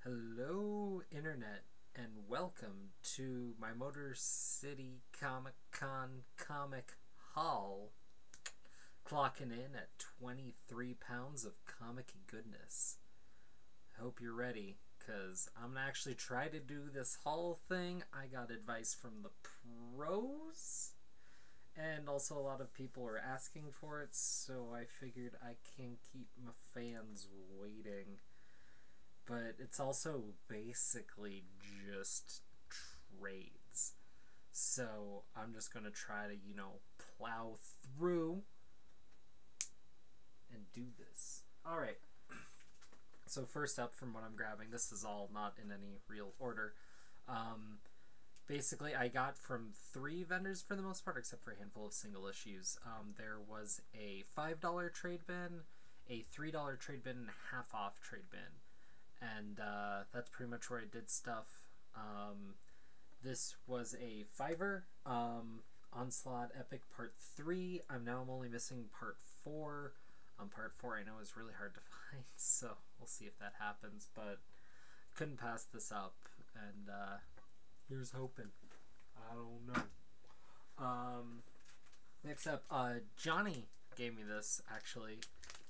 Hello, Internet, and welcome to my Motor City Comic Con Comic Haul. Clocking in at 23 pounds of comic goodness. I hope you're ready, because I'm going to actually try to do this haul thing. I got advice from the pros, and also a lot of people are asking for it, so I figured I can't keep my fans waiting. But it's also basically just trades. So I'm just going to try to, plow through and do this. Alright. So first up from what I'm grabbing, this is all not in any real order. Basically, I got from 3 vendors for the most part, except for a handful of single issues. There was a $5 trade bin, a $3 trade bin, and a half off trade bin. And that's pretty much where I did stuff. This was a $5. Onslaught Epic Part 3. I'm only missing Part 4. Part 4 I know is really hard to find, so we'll see if that happens, but couldn't pass this up, and here's hoping. I don't know. Next up, Johnny gave me this, actually.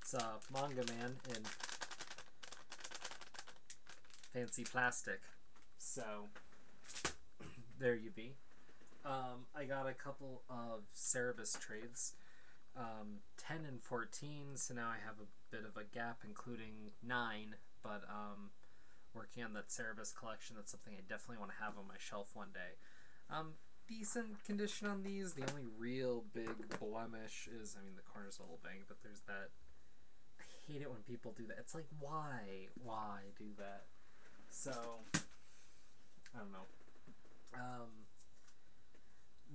It's Manga Man in fancy plastic. So, there you be. I got a couple of Cerebus trades. 10 and 14, so now I have a bit of a gap, including 9, but working on that Cerebus collection, that's something I definitely want to have on my shelf one day. Decent condition on these. The only real big blemish is, the corner's a little banged, but there's that. I hate it when people do that. It's like, why do that? So, I don't know.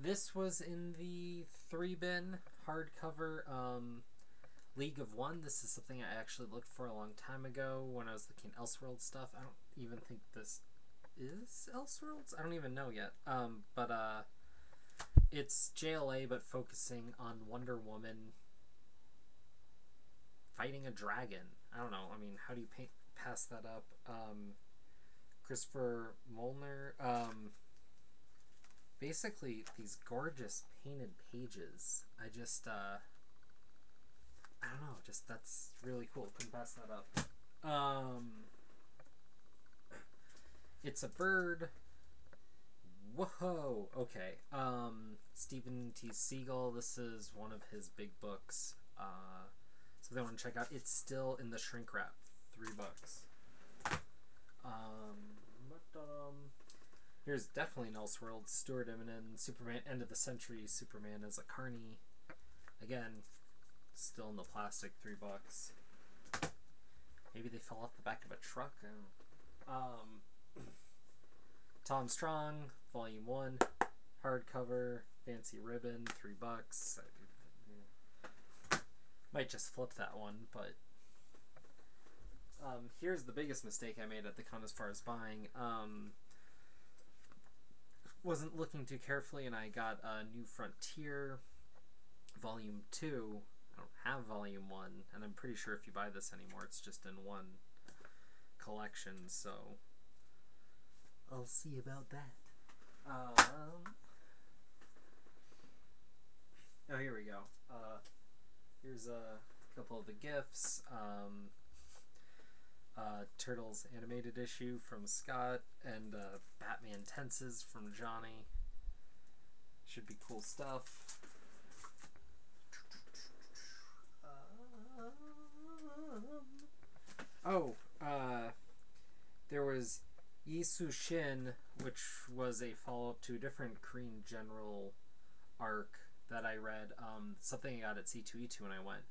This was in the 3-bin hardcover League of One. This is something I actually looked for a long time ago when I was looking at Elseworlds stuff. I don't even think this is Elseworlds? I don't even know yet. But it's JLA, but focusing on Wonder Woman fighting a dragon. I don't know. How do you pass that up? Christopher Molnar. Basically, these gorgeous painted pages. I don't know, that's really cool. Couldn't pass that up. It's a bird. Whoa. Okay. Stephen T. Siegel. This is one of his big books. So if they want to check out, it's still in the shrink wrap. $3. Here's definitely an Elseworlds. Stuart Eminem, Superman, End of the Century, Superman as a carny. Again, still in the plastic, $3. Maybe they fell off the back of a truck. I don't know. Tom Strong, Volume 1, hardcover, fancy ribbon, $3. Might just flip that one, but here's the biggest mistake I made at the con as far as buying. Wasn't looking too carefully, and I got a New Frontier Volume 2. I don't have Volume 1, and I'm pretty sure if you buy this anymore, it's just in one collection, so I'll see about that. Oh, here we go. Here's a couple of the gifts. Turtles animated issue from Scott, and Batman Tenses from Johnny. Should be cool stuff. There was Yisu Shin, which was a follow-up to a different Korean General arc that I read. Something I got at C2E2 when I went.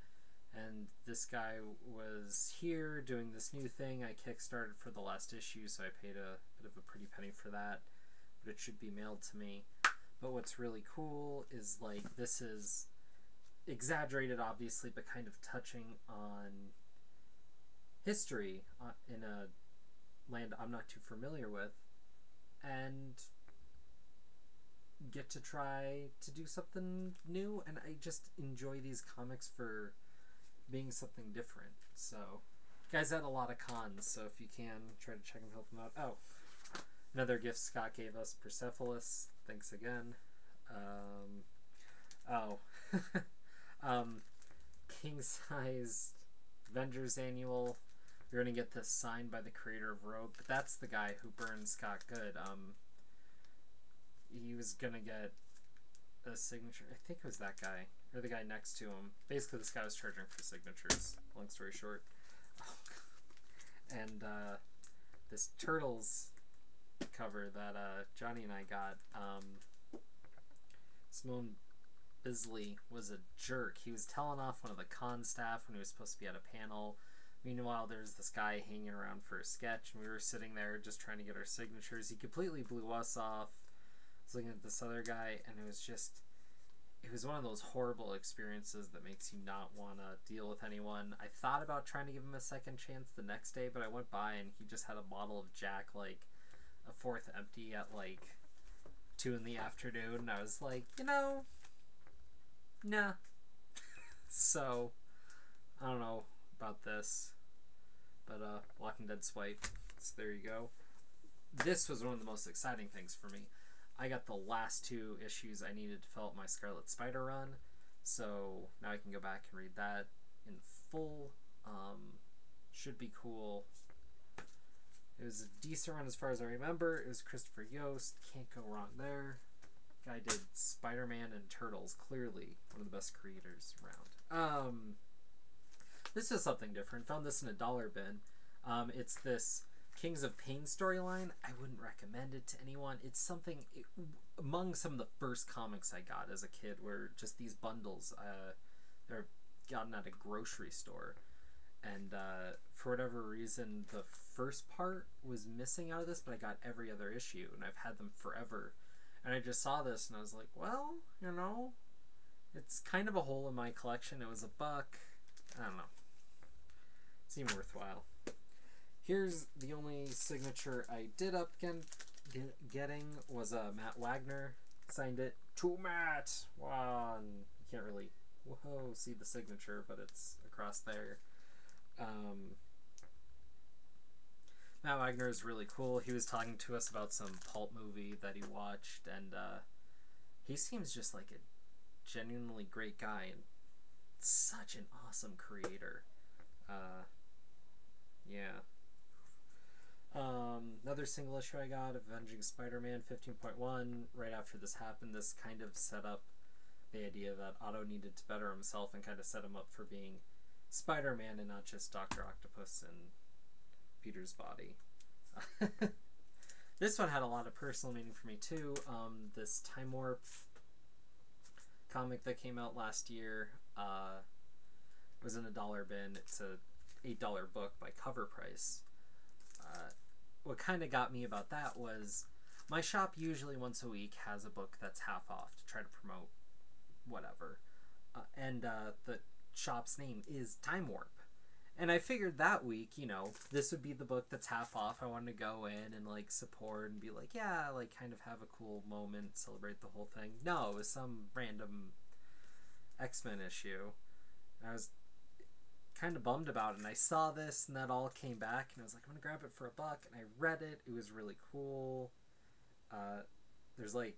And this guy was here doing this new thing I kickstarted for the last issue, so I paid a bit of a pretty penny for that, but it should be mailed to me. But what's really cool is, this is exaggerated, obviously, but kind of touching on history in a land I'm not too familiar with, and get to try to do something new, and I just enjoy these comics for being something different. So Guys at a lot of cons, so if you can, try to check and help them out. Oh, another gift Scott gave us, Persepolis. Thanks again. King size Avengers Annual. You're gonna get this signed by the creator of Rogue, but that's the guy who burned Scott Good. He was gonna get a signature. I think it was that guy or the guy next to him. Basically, this guy was charging for signatures. Long story short. And this Turtles cover that Johnny and I got. Simone Bisley was a jerk. He was telling off one of the con staff when he was supposed to be at a panel. Meanwhile, there's this guy hanging around for a sketch, and we were sitting there just trying to get our signatures. He completely blew us off. I was looking at this other guy, and it was one of those horrible experiences that makes you not want to deal with anyone. I thought about trying to give him a second chance the next day, but I went by, and he just had a bottle of Jack, like, a fourth empty at, like, 2 in the afternoon, and I was like, nah. So, I don't know about this, but Walking Dead Swipe, so there you go. This was one of the most exciting things for me. I got the last 2 issues I needed to fill out my Scarlet Spider run, so now I can go back and read that in full. Should be cool. It was a decent run as far as I remember. It was Christopher Yost. Can't go wrong there. Guy did Spider-Man and Turtles. Clearly one of the best creators around. This is something different. Found this in a dollar bin. It's this Kings of Pain storyline. I wouldn't recommend it to anyone. It's something among some of the first comics I got as a kid were just these bundles. They're gotten at a grocery store. And for whatever reason, the first part was missing out of this, but I got every other issue, and I've had them forever. And I just saw this, and I was like, well, it's kind of a hole in my collection. It was $1. I don't know. It seemed worthwhile. Here's the only signature I did up getting was Matt Wagner. Signed it to Matt. Wow, and you can't really see the signature, but it's across there. Matt Wagner is really cool. He was talking to us about some pulp movie that he watched, and he seems just like a genuinely great guy and such an awesome creator. Yeah. Another single issue I got, Avenging Spider-Man 15.1. Right after this happened, this kind of set up the idea that Otto needed to better himself and kind of set him up for being Spider-Man and not just Dr. Octopus in Peter's body. This one had a lot of personal meaning for me too. This Time Warp comic that came out last year was in a dollar bin. It's a $8 book by cover price. What kind of got me about that was my shop usually once a week has a book that's half off to try to promote whatever. And the shop's name is Time Warp. And I figured that week, this would be the book that's half off. I wanted to go in and, like, support and be like, yeah, like, kind of have a cool moment, celebrate the whole thing. No, it was some random X-Men issue. And I was kind of bummed about it, and I saw this, and that all came back, and I was like, I'm gonna grab it for $1, and I read it. It was really cool. There's, like,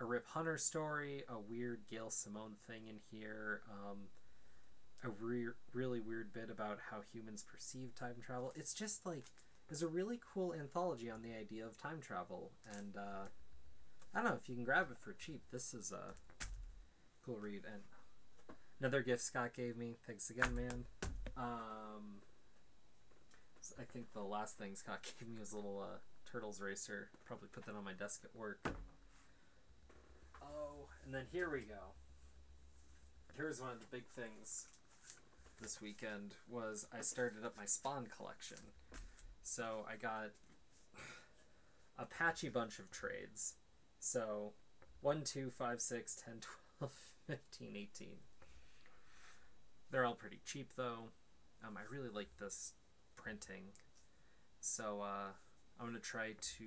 a Rip Hunter story, a weird Gail Simone thing in here, a really weird bit about how humans perceive time travel. It's just, like, there's a really cool anthology on the idea of time travel, and I don't know, if you can grab it for cheap, this is a cool read. And another gift Scott gave me. Thanks again, man. I think the last thing Scott gave me was a little Turtles Racer. Probably put that on my desk at work. Oh, and then here we go. Here's one of the big things this weekend was I started up my Spawn collection. So I got a patchy bunch of trades. So 1, 2, 5, 6, 10, 12, 15, 18. They're all pretty cheap though. I really like this printing. So I'm going to try to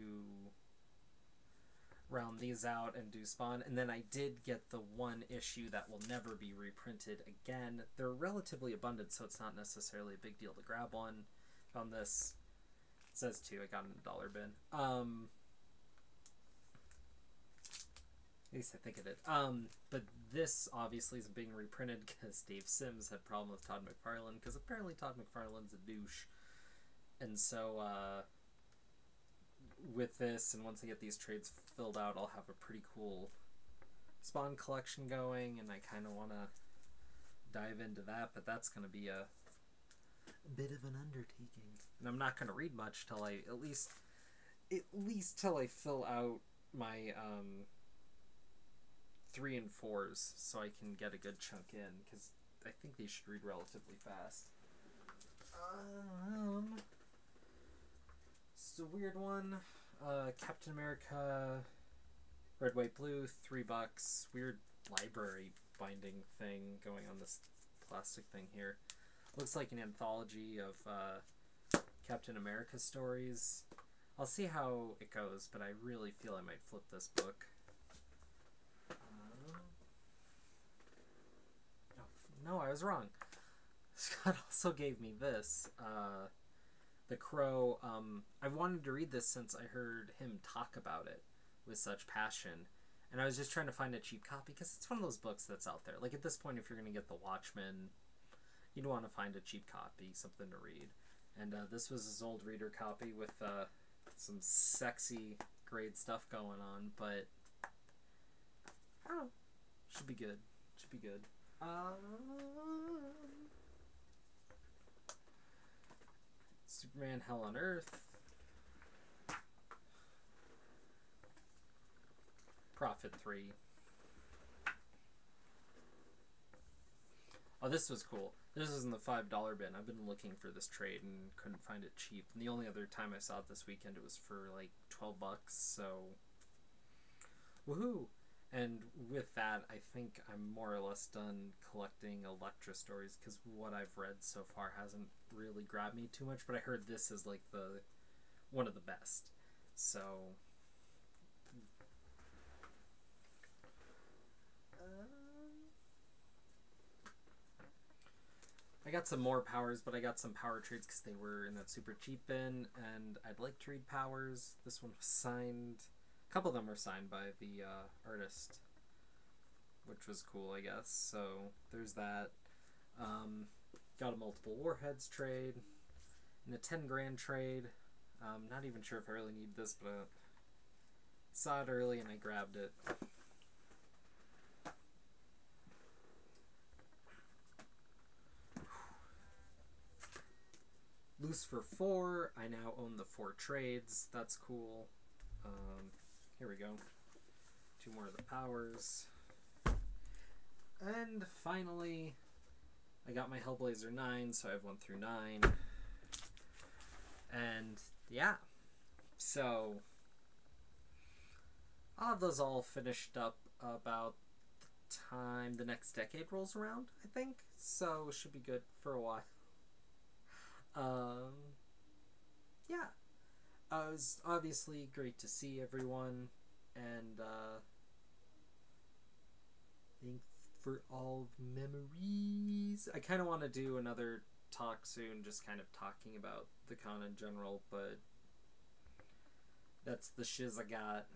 round these out and do Spawn. And then I did get the one issue that will never be reprinted again. They're relatively abundant, so it's not necessarily a big deal to grab one. Found this. It says 2. I got it in a dollar bin. At least I think it did. But this obviously is being reprinted because Dave Sims had a problem with Todd McFarlane, because apparently Todd McFarlane's a douche. And so, with this, and once I get these trades filled out, I'll have a pretty cool Spawn collection going, and I kind of want to dive into that, but that's going to be a bit of an undertaking. And I'm not going to read much till I, at least till I fill out my, 3 and 4s, so I can get a good chunk in, because I think they should read relatively fast. It's a weird one. Captain America, Red, White, Blue, $3. Weird library binding thing going on this plastic thing here. Looks like an anthology of Captain America stories. I'll see how it goes, but I really feel I might flip this book. No, I was wrong. Scott also gave me this. The Crow. I've wanted to read this since I heard him talk about it with such passion. And I was just trying to find a cheap copy, because it's one of those books that's out there. Like, at this point, if you're going to get The Watchmen, you'd want to find a cheap copy, something to read. And this was his old reader copy with some sexy grade stuff going on, but I don't know. Should be good. Should be good. Superman Hell on Earth. Prophet 3. Oh, this was cool. This is in the $5 bin. I've been looking for this trade and couldn't find it cheap. And the only other time I saw it this weekend, it was for like $12, so woohoo! And with that, I think I'm more or less done collecting Elektra stories, because what I've read so far hasn't really grabbed me too much, but I heard this is like one of the best. So I got some more Powers, but I got some Power trades because they were in that super cheap bin, and I'd like to read Powers. This one was signed. A couple of them were signed by the artist, which was cool, I guess. So there's that. Got a multiple Warheads trade and a 10 grand trade. Not even sure if I really need this, but I saw it early and I grabbed it. Lucifer 4. I now own the 4 trades. That's cool. Here we go. 2 more of the Powers. And finally, I got my Hellblazer 9, so I have 1 through 9. And yeah, so I'll have those all finished up about the time the next decade rolls around, I think. So it should be good for a while. Yeah. It was obviously great to see everyone, and thanks for all the memories. I kind of want to do another talk soon, just kind of talking about the con in general, but that's the shiz I got.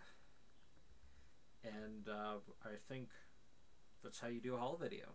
And I think that's how you do a haul video.